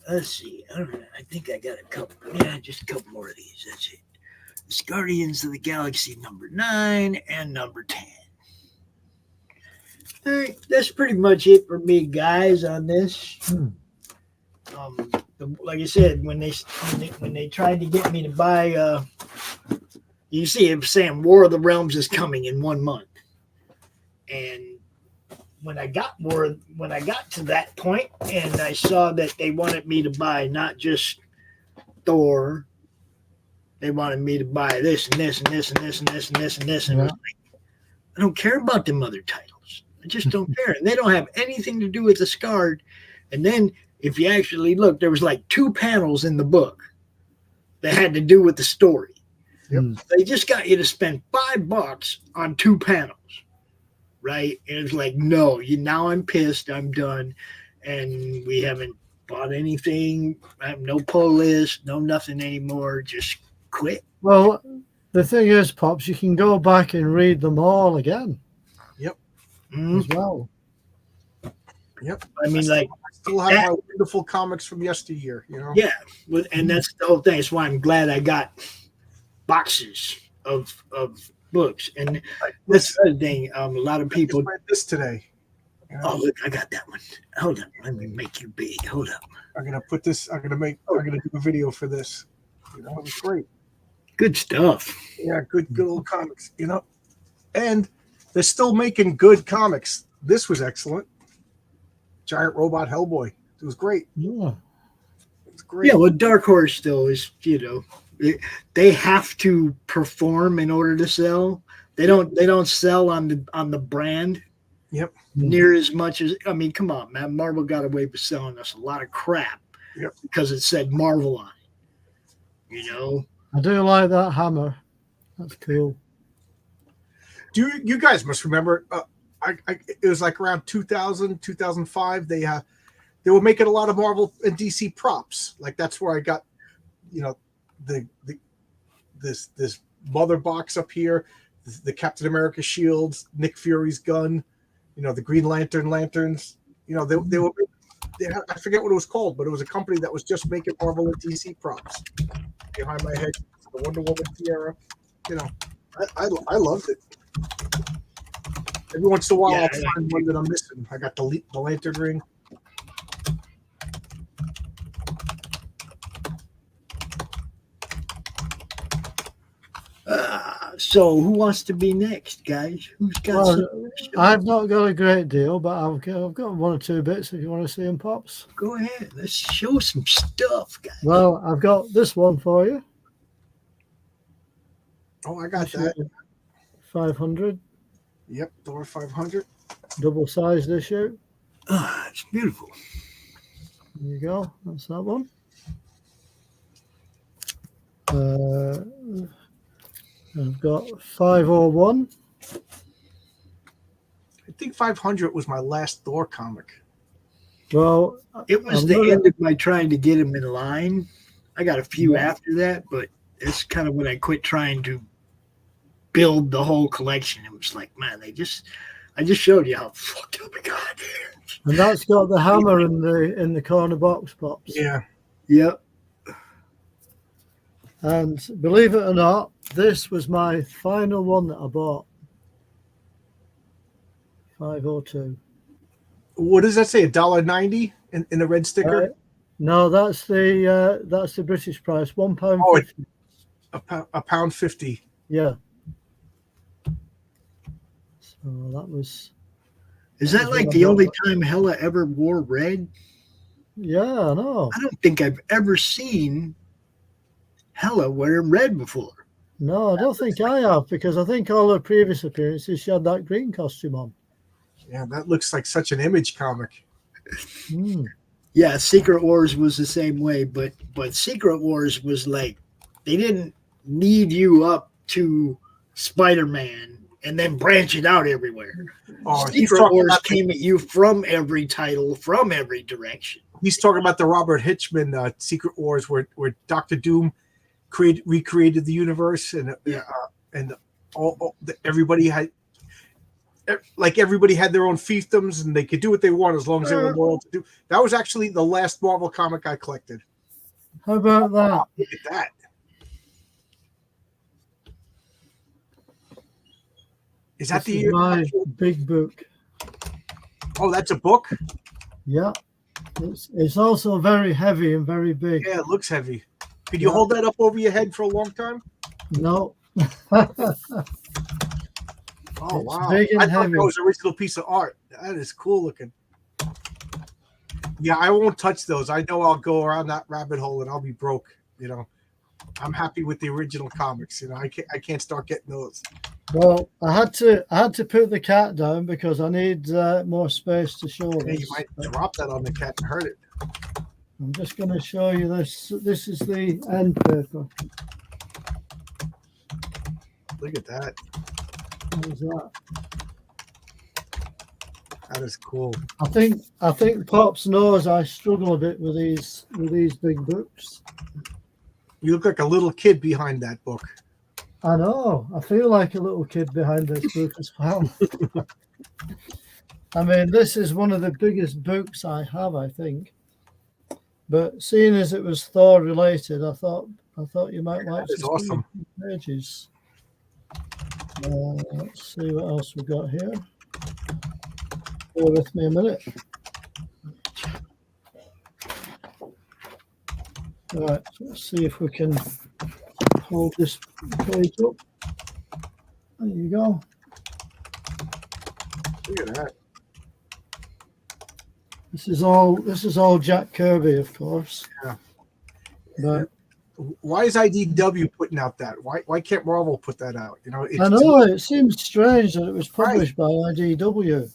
Let's see. I don't know. I think I got a couple. Yeah, just a couple more of these. That's it. It's Guardians of the Galaxy number 9 and number 10. All right, that's pretty much it for me, guys, on this. Like I said, when they tried to get me to buy, you see, it was saying War of the Realms is coming in 1 month, and when I got to that point, and I saw that they wanted me to buy not just Thor, they wanted me to buy this and this and this and this and this and this and this, and I was like, I don't care about them other titles. I just don't care, and they don't have anything to do with the Scarred. And then, if you actually look, there was like 2 panels in the book that had to do with the story. They just got you to spend $5 on 2 panels. Right? And it's like, no, now I'm pissed. I'm done. And we haven't bought anything. I have no pull list, no nothing anymore. Just quit. Well, the thing is, Pops, you can go back and read them all again. As well. I mean, I still have my wonderful comics from yesteryear, Yeah. And that's the whole thing. That's why I'm glad I got boxes of books. And that's the other thing. A lot of people read this today. Oh, look, I got that one. Hold up. Let me make you big. Hold up. I'm gonna put this. I'm gonna do a video for this. It was great. Good stuff. Yeah, good old comics. And they're still making good comics. This was excellent. Giant Robot Hellboy. It was great. Yeah. It was great. Yeah, well, Dark Horse still is, they have to perform in order to sell. They don't sell on the brand. Yep. Near as much as, I mean, come on, man. Marvel got away with selling us a lot of crap. Yep. Because it said Marvel on it. I do like that hammer. That's cool. You guys must remember, it was like around 2000, 2005. They were making a lot of Marvel and DC props. Like that's where I got, this mother box up here, the Captain America shields, Nick Fury's gun, the Green Lantern lanterns. They were. I forget what it was called, but it was a company that was just making Marvel and DC props. Behind my head, the Wonder Woman tiara. I loved it. Every once in a while, Yeah, I'll find one that I'm missing. I got the lantern ring. So who wants to be next, guys? Who's got Well, something to show? I've not got a great deal, but I've got one or two bits if you want to see them, Pops. Go ahead. Let's show some stuff, guys. Well, I've got this one for you. Oh, I got that. 500, Yep, Thor 500. double-sized issue. It's beautiful. There you go. That's that one. I've got 501. I think 500 was my last Thor comic. Well, It was I'm the gonna- end of my trying to get him in line. I got a few after that, but it's kind of when I quit trying to build the whole collection. It was like, man, I just showed you how fucked up it got there. and that's got the hammer in the corner box, Pops. Yeah. Yep. And believe it or not, this was my final one that I bought. 502. What does that say? $1.90 in the red sticker? No, that's the British price. £1.50. Oh, £1.50. Yeah. So that was. Is that like the only time Hella ever wore red? Yeah, I know. I don't think I've ever seen Hella wearing red before. No, I don't think I have, because I think all her previous appearances she had that green costume on. Yeah, that looks like such an Image comic. Hmm. Yeah, Secret Wars was the same way, but Secret Wars was like they didn't lead you up to Spider-Man and then branch it out everywhere. Oh, he's Secret talking Wars about came at you from every title, from every direction. He's talking about the Robert Hitchman Secret Wars, where Doctor Doom recreated the universe, and everybody had their own fiefdoms, and they could do what they want as long as they were loyal to do. That was actually the last Marvel comic I collected. How about that? Look at that. Is that This is my big book. Oh, that's a book? Yeah. It's also very heavy and very big. Yeah, it looks heavy. Could you hold that up over your head for a long time? No. Oh, It's wow. big and I thought heavy. that was an original piece of art. That is cool looking. Yeah, I won't touch those. I know I'll go around that rabbit hole and I'll be broke. You know, I'm happy with the original comics. You know, I can't start getting those. Well, I had to put the cat down because I need more space to show Yeah, this. you might drop that on the cat and hurt it. I'm just going to show you this. This is the end paper. Look at that. What is that? That is cool. I think Pops knows I struggle a bit with these big books. You look like a little kid behind that book. I know. I feel like a little kid behind this book as well. I mean, this is one of the biggest books I have, I think. But seeing as it was Thor related, I thought you might like That is to awesome. see the pages. Let's see what else we got here. Bear with me a minute. Right, let's see if we can hold this page up. There you go. Look at that. This is all Jack Kirby, of course. Yeah. But Why is IDW putting out that? Why can't Marvel put that out? You know, I know it seems strange that it was published by IDW.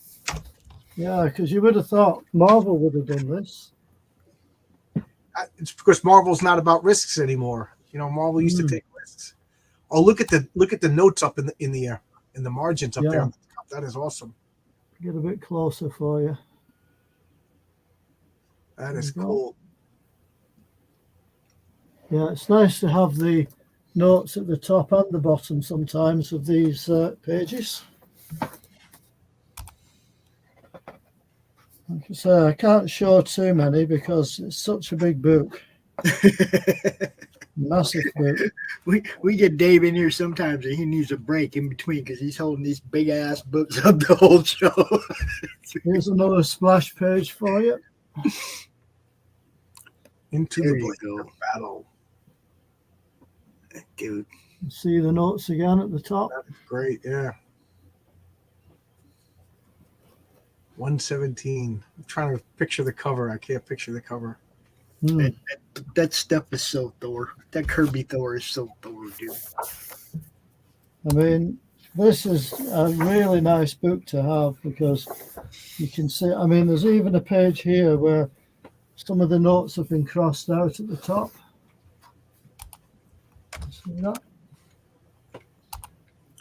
Yeah, because you would have thought Marvel would have done this. It's because Marvel's not about risks anymore. You know, Marvel used to take risks. Oh, look at the notes up in the margins up there on the top. That is awesome. Get a bit closer for you. That is There you go. cool. Yeah, it's nice to have the notes at the top and the bottom sometimes of these pages. Like I say, I can't show too many because it's such a big book. Massive book. We get Dave in here sometimes and he needs a break in between because he's holding these big ass books up the whole show. Here's another splash page for you. Into There the you blade go. of battle. Dude. See the notes again at the top. Great, yeah. 117. I'm trying to picture the cover. I can't picture the cover. That stuff is so Thor. That Kirby Thor is so Thor, dude. I mean, this is a really nice book to have because you can see, I mean, there's even a page here where some of the notes have been crossed out at the top. See that?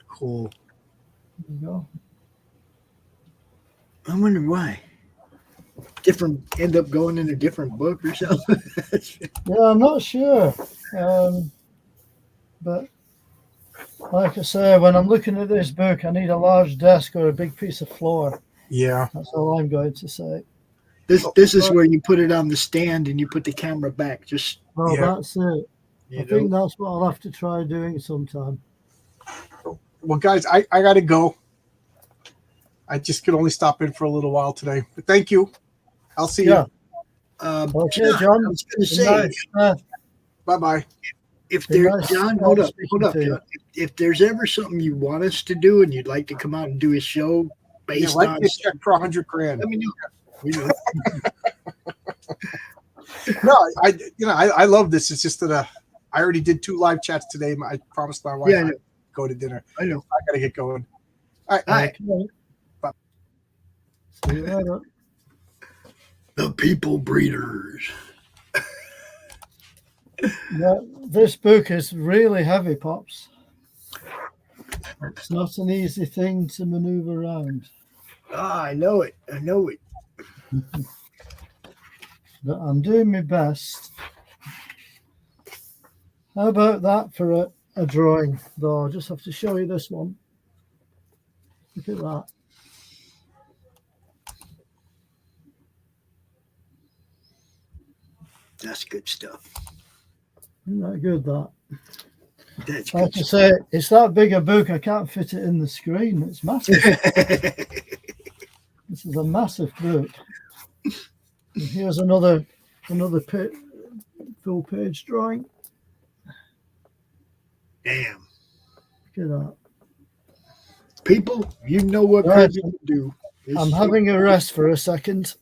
Cool. There you go. I wonder why. Different end up going in a different book or something. Yeah, I'm not sure. But like I say, when I'm looking at this book, I need a large desk or a big piece of floor. Yeah. That's all I'm going to say. This is where you put it on the stand and you put the camera back. Just Well, Yeah. that's it. you I think know. that's what I'll have to try doing sometime. Well, guys, I got to go. I just could only stop in for a little while today. But thank you. I'll see Yeah. you. Okay, John. I was going to Good night. say, Bye-bye. if Good there's night. John, Nice hold up, speaking hold up, to you. John. If there's ever something you want us to do and you'd like to come out and do a show Yeah, based write on, me a check for $100 grand. let me know. We know. No, I love this. It's just that I already did 2 live chats today. I promised my wife Yeah, I know. I'd go to dinner. I know. I got to get going. All right. All right. Okay. Bye. See you later. The People Breeders. Yeah, this book is really heavy, Pops. It's not an easy thing to maneuver around. Ah, I know it. I know it. But I'm doing my best. How about that for a drawing, though? I'll just have to show you this one. Look at that. That's good stuff. Isn't that good, that? That's Like good I say, it's that big a book, I can't fit it in the screen. It's massive. stuff. This is a massive book. And here's another full page drawing. Damn. Look at that. People, you know what Right. Kirby can do. It's I'm so- having a rest for a second.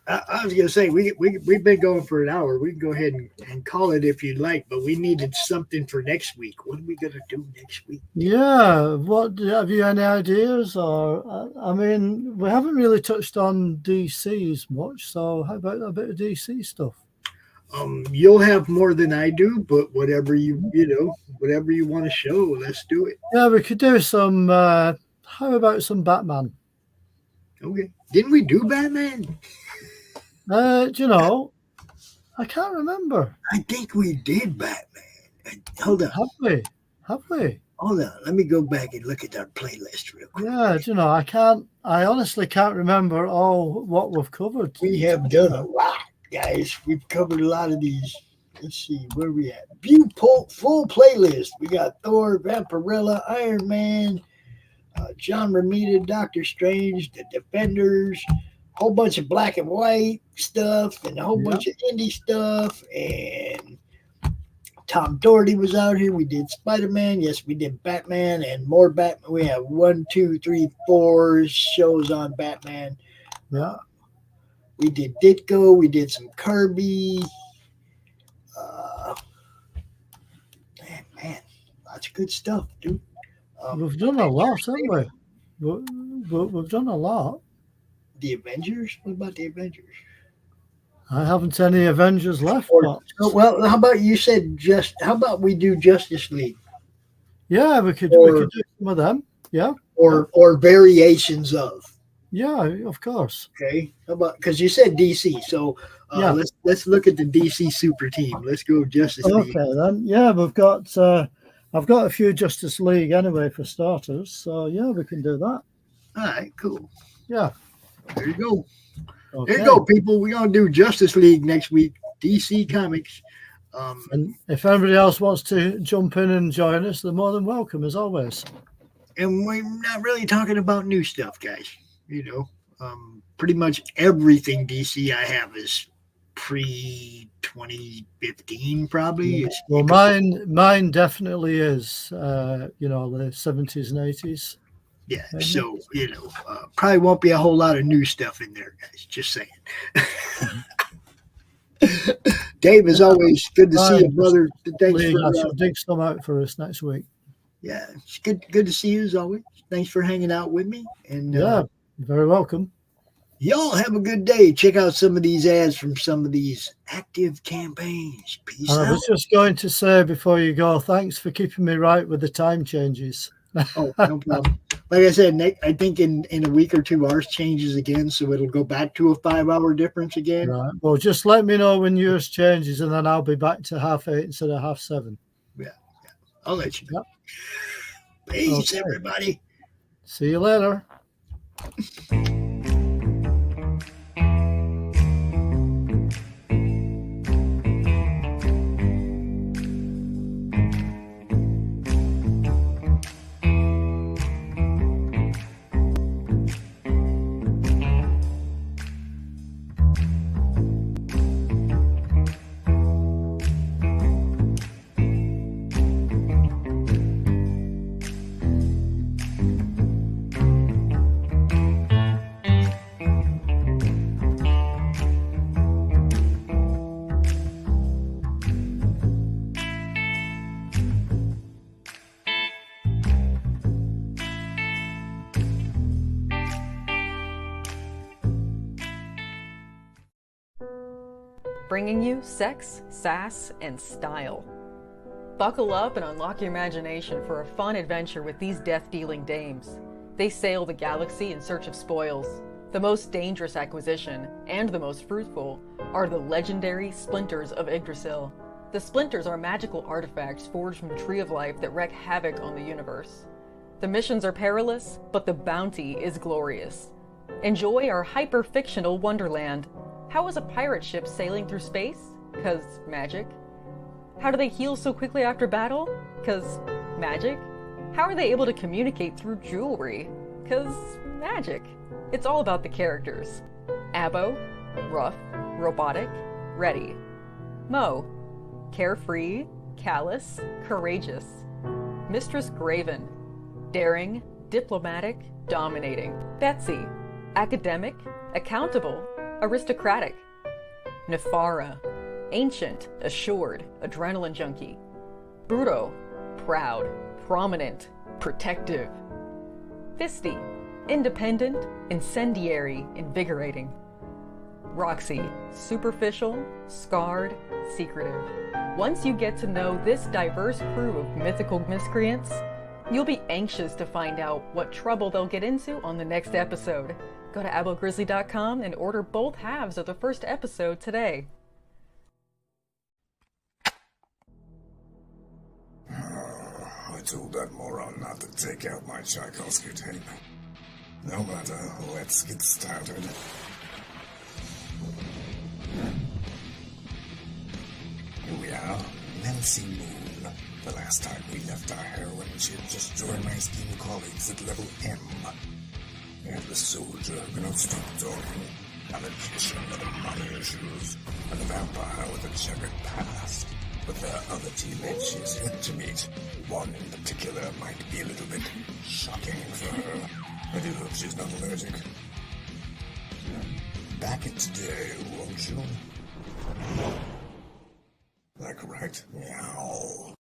I was gonna say we've been going for an hour. We can go ahead and call it if you'd like, but we needed something for next week. What are we gonna do next week? Yeah, have you any ideas? Or I mean, we haven't really touched on DCs much, so how about a bit of DC stuff? You'll have more than I do, but whatever whatever you want to show, let's do it. Yeah, we could do some. How about some Batman? Okay. Didn't we do Batman? Do you know? I can't remember. I think we did Batman. Hold on. Have we? Have we? Hold on. Let me go back and look at our playlist real quick. Yeah, do you know? I honestly can't remember all what we've covered. We have done a lot, guys. We've covered a lot of these. Let's see, where we at? Full playlist. We got Thor, Vampirella, Iron Man, John Romita, Doctor Strange, The Defenders, a whole bunch of black and white stuff, and a whole bunch of indie stuff. And Tom Doherty was out here. We did Spider-Man. Yes, we did Batman and more Batman. We have 1, 2, 3, 4 shows on Batman. Yeah. We did Ditko. We did some Kirby. Man, lots of good stuff, dude. We've done a lot, haven't we? We've done a lot. The Avengers? What about the Avengers? I haven't any Avengers left. Pops. Well, how about how about we do Justice League? Yeah, we could Or- do some of them. Yeah. Or variations of. Yeah, of course. Okay. How about, because you said DC, so Yeah. let's look at the DC super team. Let's go Justice League. Okay then. Yeah, we've got I've got a few Justice League anyway for starters. So yeah, we can do that. All right, cool. Yeah. There you go. Okay. There you go, people. We're gonna do Justice League next week. DC Comics. And if anybody else wants to jump in and join us, they're more than welcome, as always. And we're not really talking about new stuff, guys. Pretty much everything DC I have is pre 2015, probably. Yeah. Well, mine definitely is. The 70s and 80s. Yeah. So probably won't be a whole lot of new stuff in there, guys. Just saying. Dave, as always, good to see you, brother. Thanks for dig some out for us next week. Yeah, it's good to see you as always. Thanks for hanging out with me. And you're very welcome. Y'all have a good day. Check out some of these ads from some of these active campaigns. Peace out. I was just going to say before you go, thanks for keeping me right with the time changes. Oh, no problem. Like I said, Nick, I think in a week or two, ours changes again, so it'll go back to a 5-hour difference again. Right. Well, just let me know when yours changes, and then I'll be back to 8:30 instead of 7:30. Yeah. I'll let you know. Yep. Peace, everybody. See you later. Bringing you sex, sass, and style. Buckle up and unlock your imagination for a fun adventure with these death-dealing dames. They sail the galaxy in search of spoils. The most dangerous acquisition, and the most fruitful, are the legendary Splinters of Yggdrasil. The Splinters are magical artifacts forged from the Tree of Life that wreak havoc on the universe. The missions are perilous, but the bounty is glorious. Enjoy our hyper-fictional wonderland. How is a pirate ship sailing through space? 'Cause magic. How do they heal so quickly after battle? 'Cause magic. How are they able to communicate through jewelry? 'Cause magic. It's all about the characters. Abbo, rough, robotic, ready. Mo, carefree, callous, courageous. Mistress Graven, daring, diplomatic, dominating. Betsy, academic, accountable, aristocratic. Nefara, ancient, assured, adrenaline junkie. Bruto, proud, prominent, protective. Fisty, independent, incendiary, invigorating. Roxy, superficial, scarred, secretive. Once you get to know this diverse crew of mythical miscreants, you'll be anxious to find out what trouble they'll get into on the next episode. Go to AboGrizzly.com and order both halves of the first episode today. I told that moron not to take out my Tchaikovsky tape. No matter, let's get started. Here we are, Nancy Moon. The last time we left our heroine, she had just joined my esteemed colleagues at level M. And the soldier who cannot stop talking, a magician with money issues, and a vampire with a checkered past. But there are other teammates she has yet to meet. One in particular might be a little bit shocking for her. I do hope she's not allergic. Back it today, won't you? Like right meow.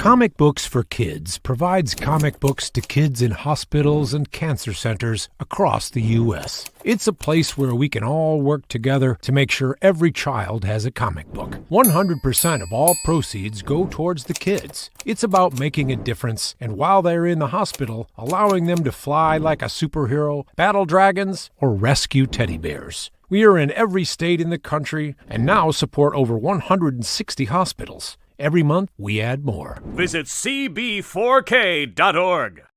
Comic Books for Kids provides comic books to kids in hospitals and cancer centers across the U.S. It's a place where we can all work together to make sure every child has a comic book. 100% of all proceeds go towards the kids. It's about making a difference, and while they're in the hospital, allowing them to fly like a superhero, battle dragons, or rescue teddy bears. We are in every state in the country and now support over 160 hospitals. Every month, we add more. Visit cb4k.org.